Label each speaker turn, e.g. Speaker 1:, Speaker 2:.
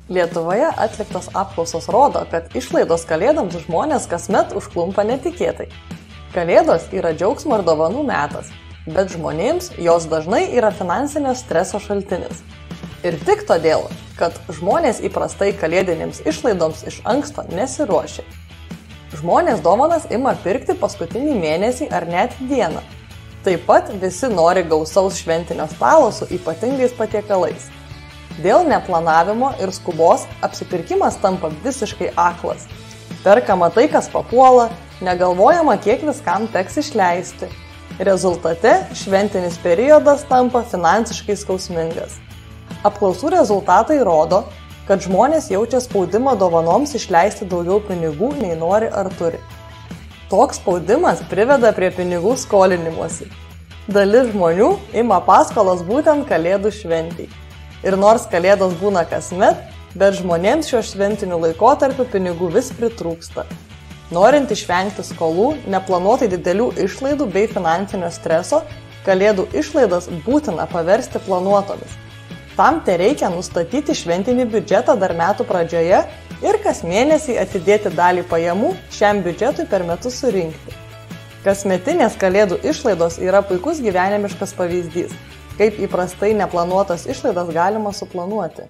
Speaker 1: Lietuvoje atliktos apklausos rodo, kad išlaidos kalėdoms žmonės kasmet užklumpa netikėtai. Kalėdos yra džiaugsmo ir dovanų metas, bet žmonėms jos dažnai yra finansinio streso šaltinis. Ir tik todėl, kad žmonės įprastai kalėdinėms išlaidoms iš anksto nesiruošia. Žmonės dovanas ima pirkti paskutinį mėnesį ar net dieną. Taip pat visi nori gausaus šventinio stalo su ypatingais patiekalais. Dėl neplanavimo ir skubos apsipirkimas tampa visiškai aklas. Perkama tai, kas papuola, negalvojama, kiek viskam teks išleisti. Rezultate šventinis periodas tampa finansiškai skausmingas. Apklausų rezultatai rodo, kad žmonės jaučia spaudimą dovanoms išleisti daugiau pinigų, nei nori ar turi. Toks spaudimas priveda prie pinigų skolinimuose. Dalis žmonių ima paskolas būtent kalėdų šventei. Ir nors kalėdos būna kasmet, bet žmonėms šiuo šventiniu laikotarpiu pinigų vis pritrūksta. Norint išvengti skolų, neplanuotai didelių išlaidų bei finansinio streso, kalėdų išlaidas būtina paversti planuotomis. Tam tereikia nustatyti šventinį biudžetą dar metų pradžioje ir kas mėnesį atidėti dalį pajamų šiam biudžetui per metus surinkti. Kasmetinės kalėdų išlaidos yra puikus gyvenimiškas pavyzdys, kaip įprastai neplanuotas išlaidas galima suplanuoti.